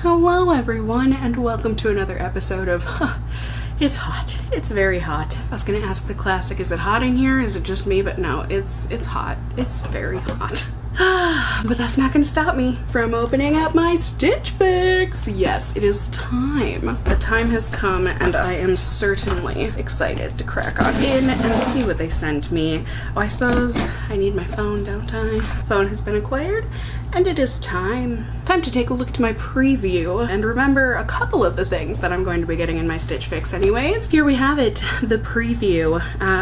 Hello everyone, and welcome to another episode of It's Hot. It's very hot. I was gonna ask the classic, is it hot in here? Is it just me? But no, it's hot. It's very hot. But that's not gonna stop me from opening up my Stitch Fix. Yes, it is time. The time has come, and I am certainly excited to crack on in and see what they sent me. Oh, I suppose I need my phone, don't I? Phone has been acquired, and it is time to take a look at my preview and remember a couple of the things that I'm going to be getting in my Stitch Fix anyways. Here we have it, the preview.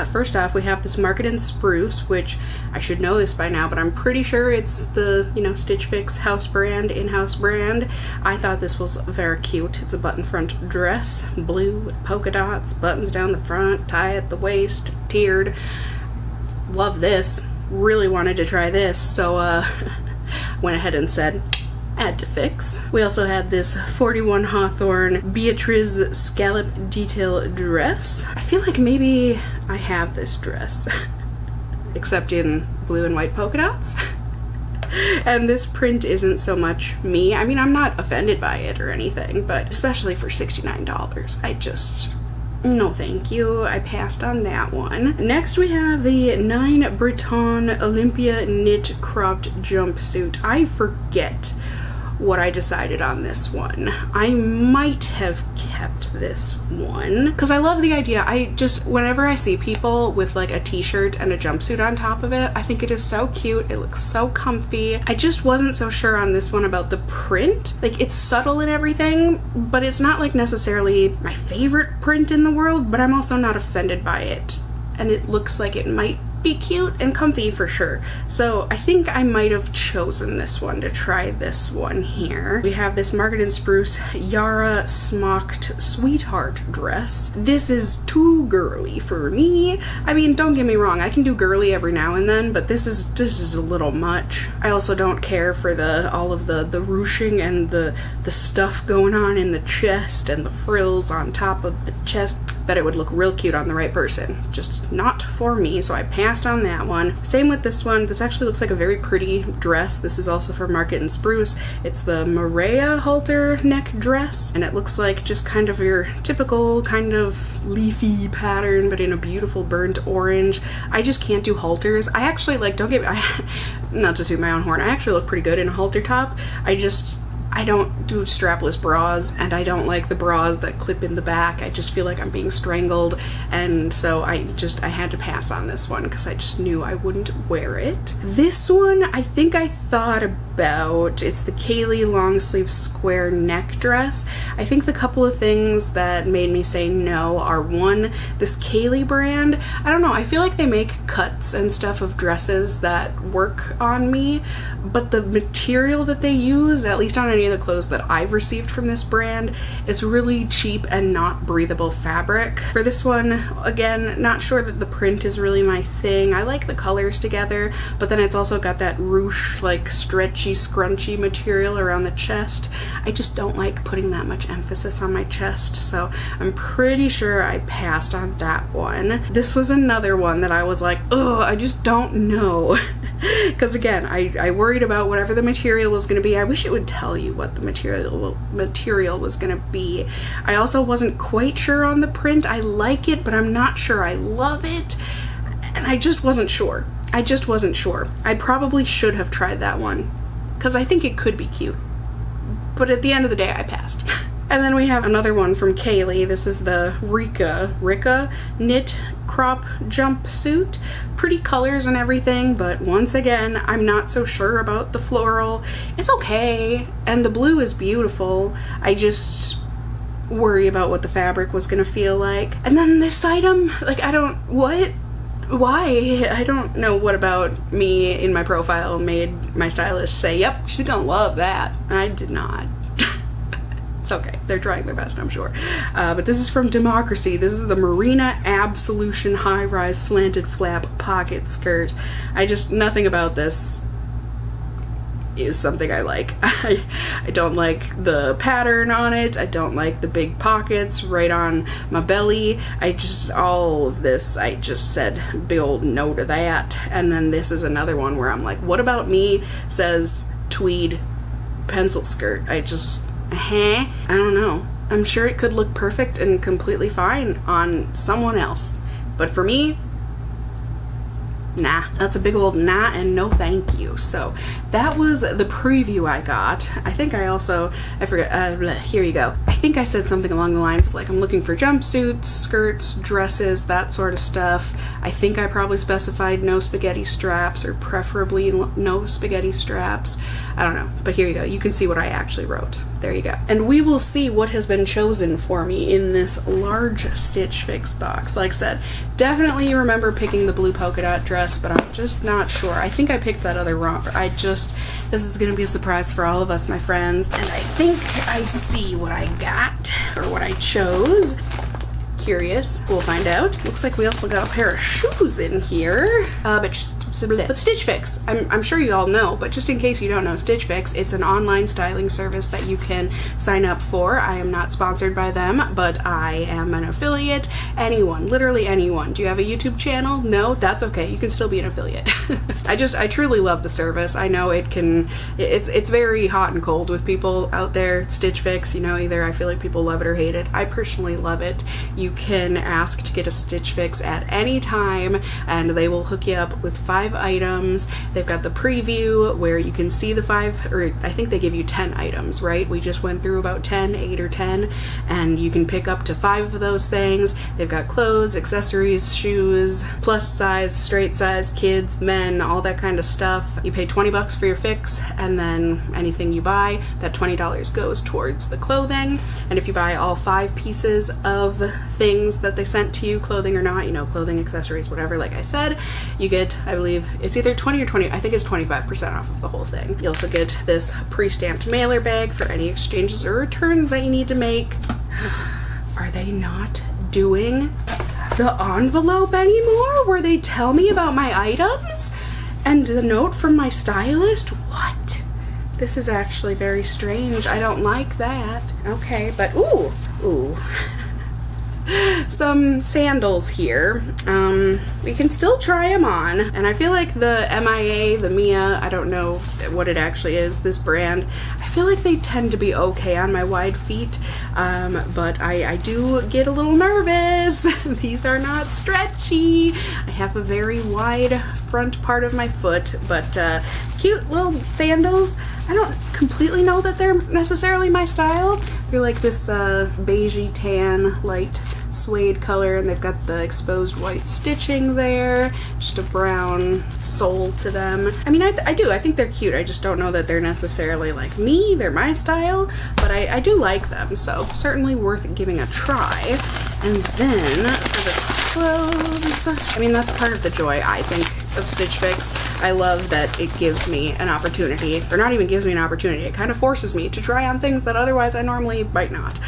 First off, we have this Market and Spruce, which I should know this by now, but I'm pretty sure it's the, Stitch Fix house brand, in-house brand. I thought this was very cute. It's a button front dress, blue with polka dots, buttons down the front, tie at the waist, tiered. Love this. Really wanted to try this, so went ahead and said, add to fix. We also had this 41 Hawthorne Beatrice scallop detail dress. I feel like maybe I have this dress, except in blue and white polka dots. And this print isn't so much me. I mean, I'm not offended by it or anything, but especially for $69, no thank you. I passed on that one. Next we have the 9 Breton Olympia knit cropped jumpsuit. I forget what I decided on this one. I might have kept this one because I love the idea. Whenever I see people with like a t-shirt and a jumpsuit on top of it, I think it is so cute. It looks so comfy. I just wasn't so sure on this one about the print. Like, it's subtle and everything, but it's not like necessarily my favorite print in the world, but I'm also not offended by it. And it looks like it might be cute and comfy for sure. So I think I might have chosen this one to try this one here. We have this Market and Spruce Yara smocked sweetheart dress. This is too girly for me. I mean, don't get me wrong, I can do girly every now and then, but this is a little much. I also don't care for all of the ruching and the stuff going on in the chest and the frills on top of the chest. Bet it would look real cute on the right person. Just not for me, so I passed on that one. Same with this one. This actually looks like a very pretty dress. This is also for Market and Spruce. It's the Maria halter neck dress, and it looks like just kind of your typical kind of leafy pattern, but in a beautiful burnt orange. I just can't do halters. I actually not to toot my own horn, I actually look pretty good in a halter top. I don't do strapless bras, and I don't like the bras that clip in the back. I just feel like I'm being strangled, and so I had to pass on this one because I just knew I wouldn't wear it. This one, I think I thought about. It's the Kaylee long sleeve square neck dress. I think the couple of things that made me say no are, one, this Kaylee brand. I don't know, I feel like they make cuts and stuff of dresses that work on me, but the material that they use, at least on any of the clothes that I've received from this brand, it's really cheap and not breathable fabric. For this one, again, not sure that the print is really my thing. I like the colors together, but then it's also got that ruche, like stretchy, scrunchy material around the chest. I just don't like putting that much emphasis on my chest, so I'm pretty sure I passed on that one. This was another one that I was like, oh, I just don't know. Because again, I worried about whatever the material was going to be. I wish it would tell you what the material was going to be. I also wasn't quite sure on the print. I like it, but I'm not sure I love it. And I just wasn't sure. I probably should have tried that one because I think it could be cute. But at the end of the day, I passed. And then we have another one from Kaylee. This is the Rika knit crop jumpsuit. Pretty colors and everything, but once again, I'm not so sure about the floral. It's okay, and the blue is beautiful. I just worry about what the fabric was gonna feel like. And then this item, why? I don't know what about me in my profile made my stylist say, yep, she's gonna love that. I did not. It's okay. They're trying their best, I'm sure. But this is from Democracy. This is the Marina Absolution high-rise slanted flap pocket skirt. Nothing about this is something I like. I don't like the pattern on it. I don't like the big pockets right on my belly. All of this, I just said big old no to that. And then this is another one where I'm like, what about me says tweed pencil skirt? I don't know. I'm sure it could look perfect and completely fine on someone else. But for me, nah. That's a big old nah and no thank you. So that was the preview I got. I think I forgot, here you go. I think I said something along the lines of like, I'm looking for jumpsuits, skirts, dresses, that sort of stuff. I think I probably specified no spaghetti straps, or preferably no spaghetti straps. I don't know, but here you go. You can see what I actually wrote. There you go. And we will see what has been chosen for me in this large Stitch Fix box. Like I said, definitely remember picking the blue polka dot dress, but I'm just not sure. I think I picked that other wrong. This is gonna be a surprise for all of us, my friends. And I think I see what I got, or what I chose. Curious, we'll find out. Looks like we also got a pair of shoes in here. But Stitch Fix, I'm sure you all know, but just in case you don't know, Stitch Fix, it's an online styling service that you can sign up for. I am not sponsored by them, but I am an affiliate. Anyone, literally anyone. Do you have a YouTube channel? No? That's okay. You can still be an affiliate. I truly love the service. I know it's very hot and cold with people out there. Stitch Fix, you know, either I feel like people love it or hate it. I personally love it. You can ask to get a Stitch Fix at any time, and they will hook you up with 5 items. They've got the preview where you can see the 5, or I think they give you 10 items, right? We just went through about 8 or 10, and you can pick up to 5 of those things. They've got clothes, accessories, shoes, plus size, straight size, kids, men, all that kind of stuff. You pay 20 bucks for your fix, and then anything you buy, that $20 goes towards the clothing. And if you buy all 5 pieces of things that they sent to you, clothing or not, you know, clothing, accessories, whatever, like I said, you get, I believe, it's either 20 or 20, I think it's 25% off of the whole thing. You also get this pre-stamped mailer bag for any exchanges or returns that you need to make. Are they not doing the envelope anymore where they tell me about my items? And the note from my stylist? What? This is actually very strange. I don't like that. Okay, but ooh. Some sandals here. We can still try them on, and I feel like the Mia, I don't know what it actually is, this brand, I feel like they tend to be okay on my wide feet, but I do get a little nervous. These are not stretchy. I have a very wide front part of my foot, but cute little sandals. I don't completely know that they're necessarily my style. They're like this beigey tan light suede color, and they've got the exposed white stitching there, just a brown sole to them. I mean, I do. I think they're cute. I just don't know that they're necessarily like me. They're my style, but I do like them, so certainly worth giving a try. And then for the clothes, I mean, that's part of the joy, I think, of Stitch Fix. I love that it gives me an opportunity, or not even gives me an opportunity, it kind of forces me to try on things that otherwise I normally might not,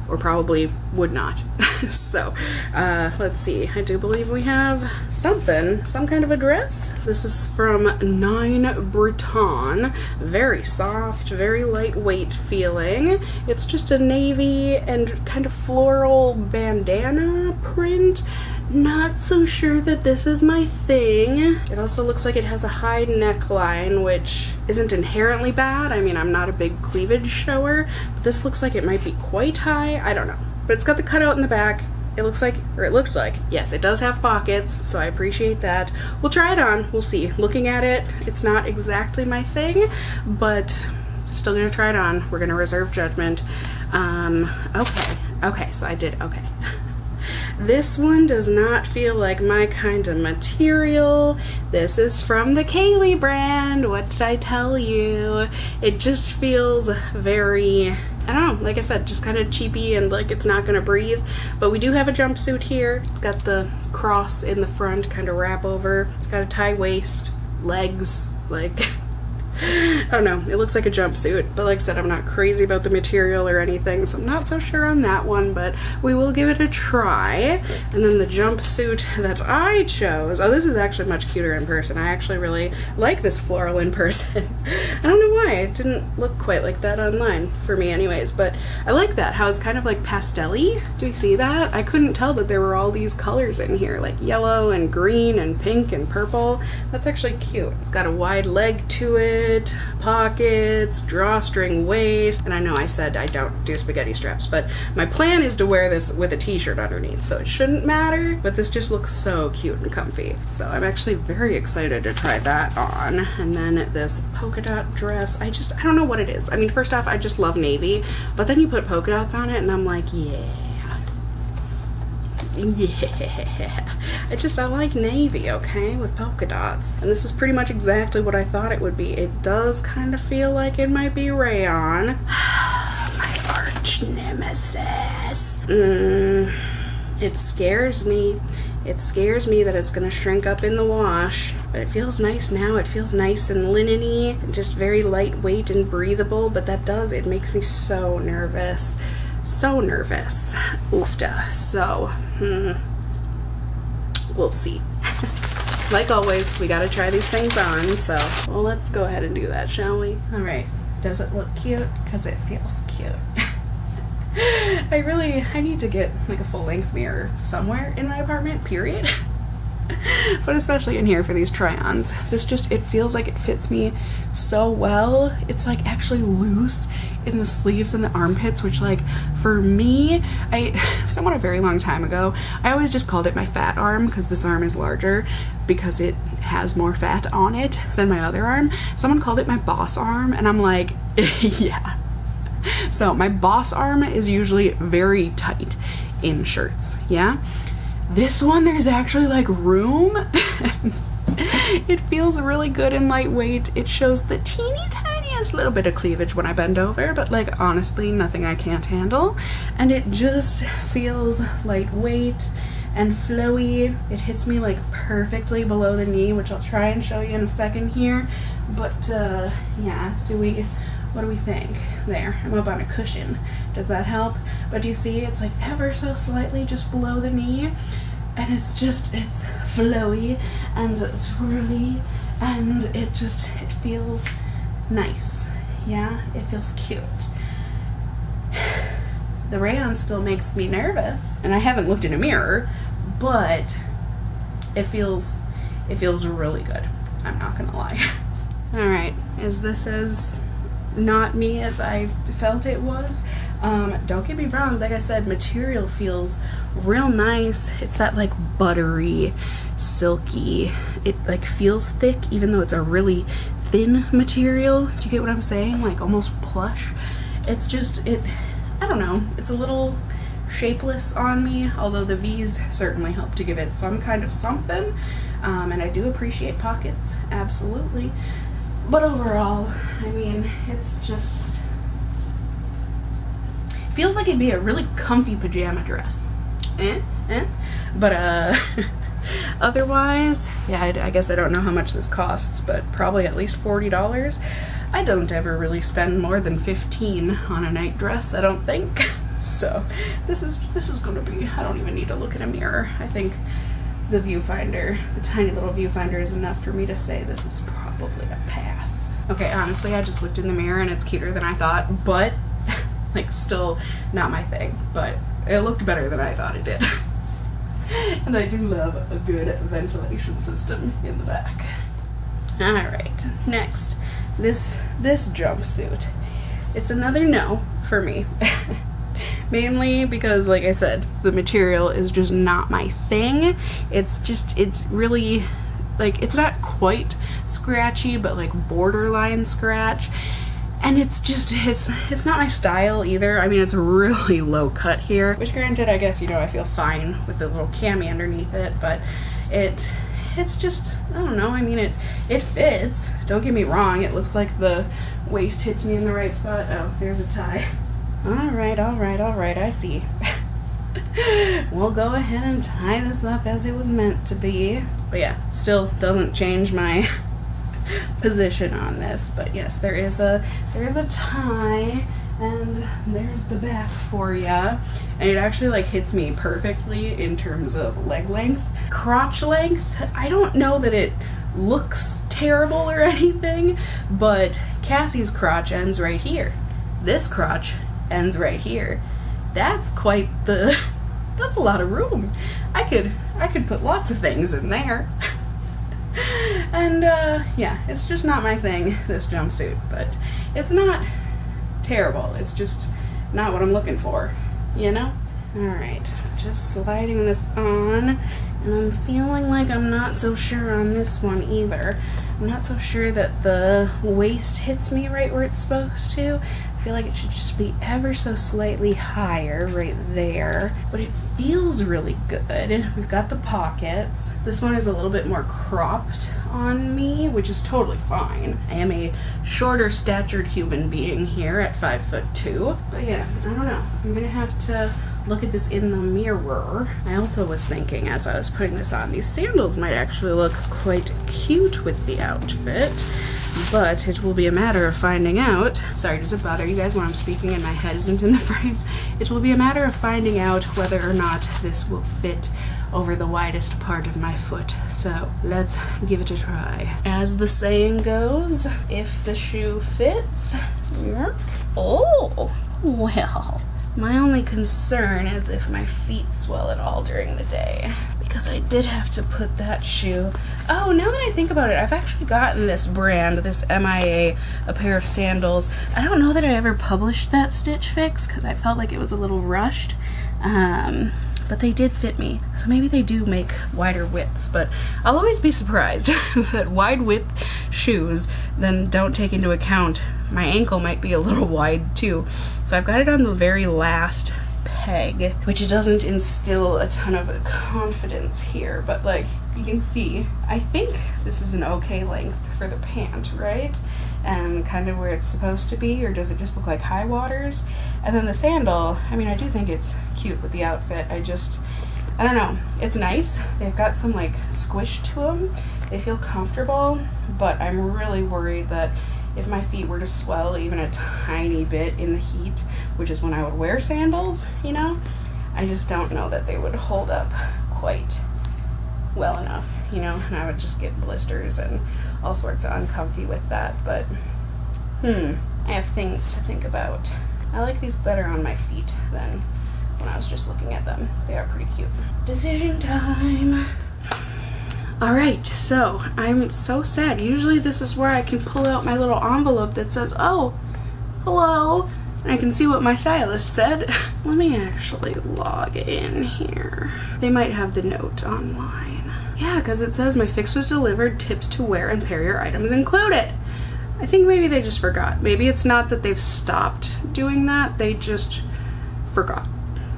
or probably would not. So, let's see. I do believe we have some kind of a dress. This is from 9 Breton. Very soft, very lightweight feeling. It's just a navy and kind of floral bandana print. Not so sure that this is my thing. It also looks like it has a high neckline, which isn't inherently bad. I mean, I'm not a big cleavage shower, but this looks like it might be quite high. I don't know. But it's got the cutout in the back. It looks like, or it looked like, yes, it does have pockets, so I appreciate that. We'll try it on. We'll see. Looking at it, it's not exactly my thing, but still gonna try it on. We're gonna reserve judgment. Okay, so I did, okay. This one does not feel like my kind of material. This is from the Kaylee brand. What did I tell you? It just feels very, I don't know, like I said, just kind of cheapy and like it's not gonna breathe. But we do have a jumpsuit here. It's got the cross in the front, kind of wrap over. It's got a tie waist, legs, like I don't know, it looks like a jumpsuit, but like I said, I'm not crazy about the material or anything, so I'm not so sure on that one, but we will give it a try. And then the jumpsuit that I chose, oh, this is actually much cuter in person. I actually really like this floral in person. I don't know why, it didn't look quite like that online, for me anyways, but I like that, how it's kind of like pastel-y. Do you see that? I couldn't tell that there were all these colors in here, like yellow and green and pink and purple. That's actually cute. It's got a wide leg to it. bracelet, pockets, drawstring waist, and I know I said I don't do spaghetti straps, but my plan is to wear this with a t-shirt underneath, so it shouldn't matter, but this just looks so cute and comfy. So I'm actually very excited to try that on. And then this polka dot dress, I don't know what it is. I mean, first off, I just love navy, but then you put polka dots on it and I'm like, yeah. I like navy, okay, with polka dots. And this is pretty much exactly what I thought it would be. It does kind of feel like it might be rayon. My arch nemesis. It scares me. It scares me that it's gonna shrink up in the wash, but it feels nice now. It feels nice and linen-y, just very lightweight and breathable, but it makes me so nervous. So nervous. Oofta. So, we'll see. Like always, we gotta try these things on, so, well, let's go ahead and do that, shall we? All right. Does it look cute? Because it feels cute. I need to get like a full-length mirror somewhere in my apartment, period. But especially in here for these try-ons. It feels like it fits me so well. It's like actually loose in the sleeves and the armpits, which like for me, someone a very long time ago, I always just called it my fat arm because this arm is larger because it has more fat on it than my other arm. Someone called it my boss arm and I'm like, yeah. So my boss arm is usually very tight in shirts, yeah? This one, there's actually like room. It feels really good and lightweight. It shows the teeny tiniest little bit of cleavage when I bend over, but like honestly, nothing I can't handle. And it just feels lightweight and flowy. It hits me like perfectly below the knee, which I'll try and show you in a second here. But yeah, what do we think? There, I'm up on a cushion. Does that help? But do you see it's like ever so slightly just below the knee, and it's flowy and twirly, and it feels nice. Yeah, it feels cute. The rayon still makes me nervous, and I haven't looked in a mirror, but it feels really good. I'm not gonna lie. All right, is this as not me as I felt it was? Don't get me wrong, like I said, material feels real nice. It's that like buttery, silky, it like feels thick even though it's a really thin material. Do you get what I'm saying? Like almost plush. It's just, I don't know, it's a little shapeless on me, although the V's certainly help to give it some kind of something. And I do appreciate pockets, absolutely. But overall, I mean, it's just feels like it'd be a really comfy pajama dress. But otherwise, yeah, I guess I don't know how much this costs, but probably at least $40. I don't ever really spend more than $15 on a night dress, I don't think. So this is gonna be, I don't even need to look in a mirror. I think the viewfinder, the tiny little viewfinder, is enough for me to say this is probably a pass. Okay, honestly, I just looked in the mirror and it's cuter than I thought, but like still not my thing, but it looked better than I thought it did. And I do love a good ventilation system in the back. All right, next, this jumpsuit. It's another no for me. Mainly because, like I said, the material is just not my thing. It's really, like, it's not quite scratchy, but like borderline scratch. And it's not my style either. I mean, it's really low cut here, which granted, I guess, I feel fine with the little cami underneath it, but it's just, I don't know, I mean, it fits. Don't get me wrong, it looks like the waist hits me in the right spot. Oh, there's a tie. All right, I see. We'll go ahead and tie this up as it was meant to be. But yeah, still doesn't change my position on this. But yes, there is a tie, and there's the back for ya. And it actually like hits me perfectly in terms of leg length. Crotch length, I don't know that it looks terrible or anything, but Cassie's crotch ends right here. This crotch ends right here. That's that's a lot of room. I could put lots of things in there. And yeah, it's just not my thing, this jumpsuit, but it's not terrible. It's just not what I'm looking for, you know? Alright, just sliding this on, and I'm feeling like I'm not so sure on this one either. I'm not so sure that the waist hits me right where it's supposed to. I feel like it should just be ever so slightly higher right there, but it feels really good. We've got the pockets. This one is a little bit more cropped on me, which is totally fine. I am a shorter statured human being here at 5'2", but yeah, I don't know. I'm gonna have to look at this in the mirror. I also was thinking as I was putting this on, these sandals might actually look quite cute with the outfit, but it will be a matter of finding out. Sorry, does it bother you guys when I'm speaking and my head isn't in the frame? It will be a matter of finding out whether or not this will fit over the widest part of my foot. So let's give it a try. As the saying goes, if the shoe fits, oh, well. My only concern is if my feet swell at all during the day, because I did have to put that shoe. Oh, now that I think about it, I've actually gotten this brand, this MIA, a pair of sandals. I don't know that I ever published that Stitch Fix because I felt like it was a little rushed, but they did fit me. So maybe they do make wider widths, but I'll always be surprised that wide width shoes then don't take into account my ankle might be a little wide too. So I've got it on the very last peg, which doesn't instill a ton of confidence here, but like you can see, I think this is an okay length for the pant, right? And kind of where it's supposed to be, or does it just look like high waters? And then the sandal, I mean, I do think it's cute with the outfit. I don't know, it's nice. They've got some like squish to them. They feel comfortable, but I'm really worried that if my feet were to swell even a tiny bit in the heat, which is when I would wear sandals, you know, I just don't know that they would hold up quite well enough, you know, and I would just get blisters and all sorts of uncomfy with that. But I have things to think about. I like these better on my feet than when I was just looking at them. They are pretty cute. Decision time. Alright, so I'm so sad. Usually this is where I can pull out my little envelope that says, oh, hello, and I can see what my stylist said. Let me actually log in here. They might have the note online. Yeah, because it says my fix was delivered, tips to wear and pair your items included. I think maybe they just forgot. Maybe it's not that they've stopped doing that, they just forgot.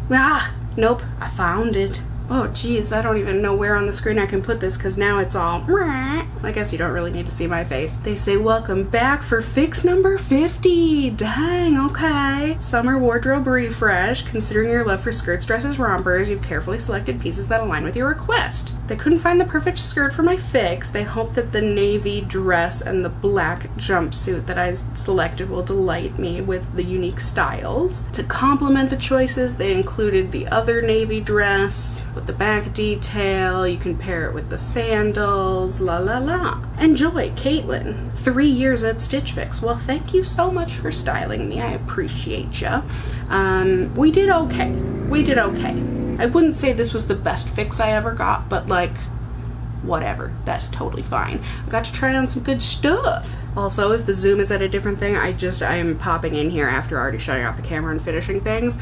Ah, nope, I found it. Oh geez, I don't even know where on the screen I can put this because now it's all I guess you don't really need to see my face. They say welcome back for fix number 50. Dang, okay. Summer wardrobe refresh. Considering your love for skirts, dresses, rompers, you've carefully selected pieces that align with your request. They couldn't find the perfect skirt for my fix. They hope that the navy dress and the black jumpsuit that I selected will delight me with the unique styles. To complement the choices, they included the other navy dress with the back detail. You can pair it with the sandals, la la la. Enjoy, Caitlin. 3 years at Stitch Fix. Well, thank you so much for styling me. I appreciate ya. We did okay. We did okay. I wouldn't say this was the best fix I ever got, but like, whatever. That's totally fine. I got to try on some good stuff. Also, if the zoom is at a different thing, I am popping in here after already shutting off the camera and finishing things.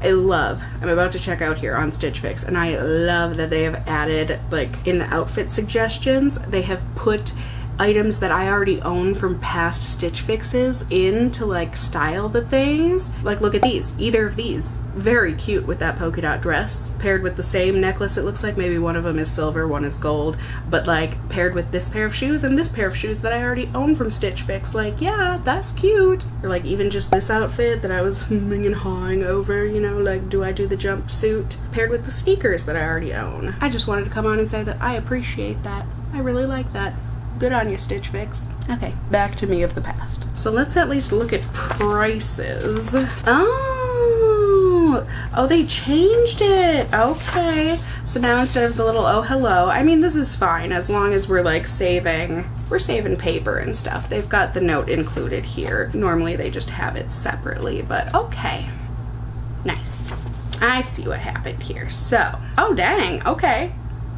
I'm about to check out here on Stitch Fix, and I love that they have added, like, in the outfit suggestions, they have put items that I already own from past Stitch Fixes in to like style the things. Like, look at these, either of these. Very cute with that polka dot dress, paired with the same necklace. It looks like maybe one of them is silver, one is gold, but like paired with this pair of shoes and this pair of shoes that I already own from Stitch Fix. Like, yeah, that's cute. Or like even just this outfit that I was hemming and hawing over, you know, like, do I do the jumpsuit paired with the sneakers that I already own? I just wanted to come on and say that I appreciate that. I really like that. Good on you, Stitch Fix. Okay, back to me of the past. So let's at least look at prices. Oh, they changed it. Okay. So now instead of the little oh hello, I mean, this is fine as long as we're like saving paper and stuff. They've got the note included here. Normally they just have it separately, but okay. Nice. I see what happened here. So, oh dang, okay.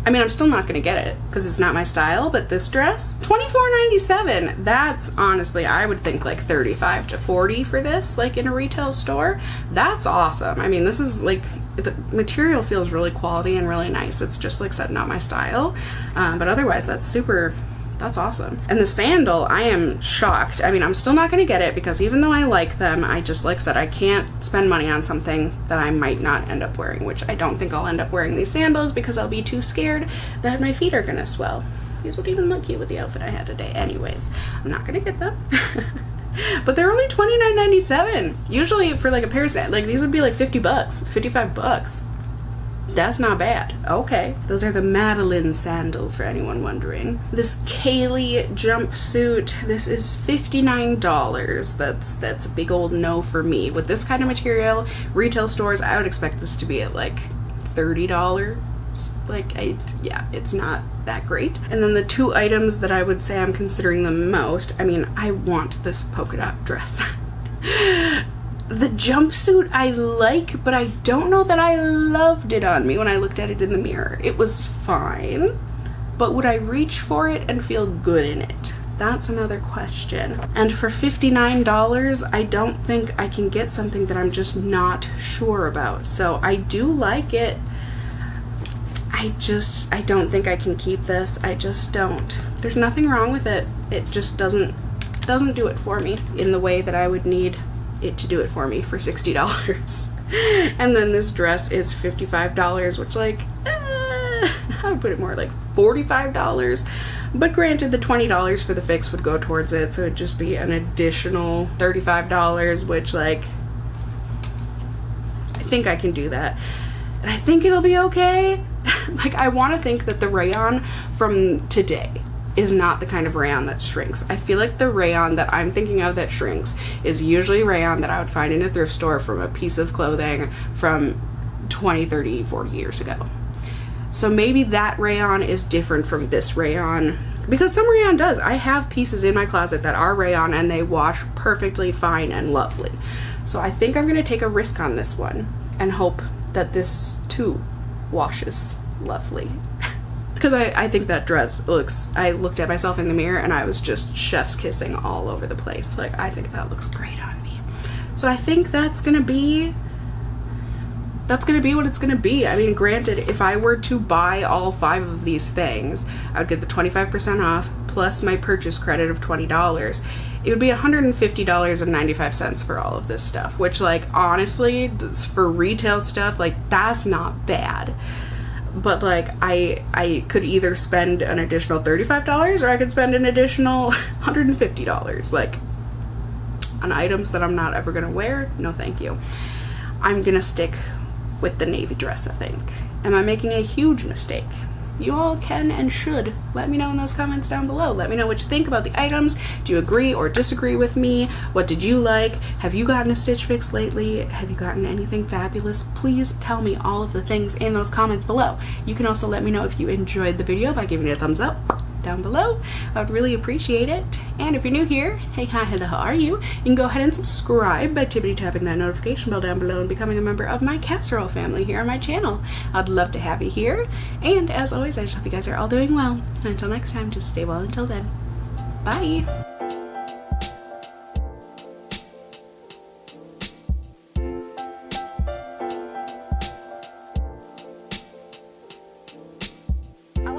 I mean, I'm still not gonna get it because it's not my style, but this dress, $24.97. That's honestly, I would think like 35 to 40 for this, like in a retail store. That's awesome. I mean, this is like, the material feels really quality and really nice. It's just like said, not my style. But otherwise, that's awesome. And the sandal, I am shocked. I mean, I'm still not gonna get it because even though I like them, I just, like I said, I can't spend money on something that I might not end up wearing, which I don't think I'll end up wearing these sandals because I'll be too scared that my feet are gonna swell. These would even look cute with the outfit I had today. Anyways, I'm not gonna get them. But they're only $29.97. Usually for like a pair of sandals, like these would be like 50 bucks, 55 bucks. That's not bad. Okay, those are the Madeline sandal for anyone wondering. This Kaylee jumpsuit, this is $59. That's a big old no for me. With this kind of material, retail stores, I would expect this to be at like $30. Like, yeah, it's not that great. And then the two items that I would say I'm considering the most, I mean, I want this polka dot dress. The jumpsuit I like, but I don't know that I loved it on me when I looked at it in the mirror. It was fine, but would I reach for it and feel good in it? That's another question. And for $59, I don't think I can get something that I'm just not sure about. So I do like it. I don't think I can keep this. I just don't. There's nothing wrong with it. It just doesn't do it for me in the way that I would need it to do it for me for $60. And then this dress is $55, which like, I would put it more like $45. But granted, the $20 for the fix would go towards it, so it'd just be an additional $35, which like, I think I can do that. And I think it'll be okay. Like, I want to think that the rayon from today is not the kind of rayon that shrinks. I feel like the rayon that I'm thinking of that shrinks is usually rayon that I would find in a thrift store from a piece of clothing from 20, 30, 40 years ago. So maybe that rayon is different from this rayon, because some rayon does. I have pieces in my closet that are rayon and they wash perfectly fine and lovely. So I think I'm going to take a risk on this one and hope that this too washes lovely. Because I think that dress looks, I looked at myself in the mirror and I was just chef's kissing all over the place. Like, I think that looks great on me. So I think that's gonna be what it's gonna be. I mean, granted, if I were to buy all 5 of these things, I would get the 25% off plus my purchase credit of $20. It would be $150.95 for all of this stuff, which, like, honestly, for retail stuff, like, that's not bad. But like, I could either spend an additional $35 or I could spend an additional $150, like, on items that I'm not ever gonna wear. No thank you. I'm gonna stick with the navy dress, I think. Am I making a huge mistake? You all can and should let me know in those comments down below. Let me know what you think about the items. Do you agree or disagree with me? What did you like? Have you gotten a Stitch Fix lately? Have you gotten anything fabulous? Please tell me all of the things in those comments below. You can also let me know if you enjoyed the video by giving it a thumbs up down below. I would really appreciate it. And if you're new here, hey, hi, hello, how are you? You can go ahead and subscribe by tapping that notification bell down below and becoming a member of my casserole family here on my channel. I'd love to have you here. And as always, I just hope you guys are all doing well. And until next time, just stay well until then. Bye.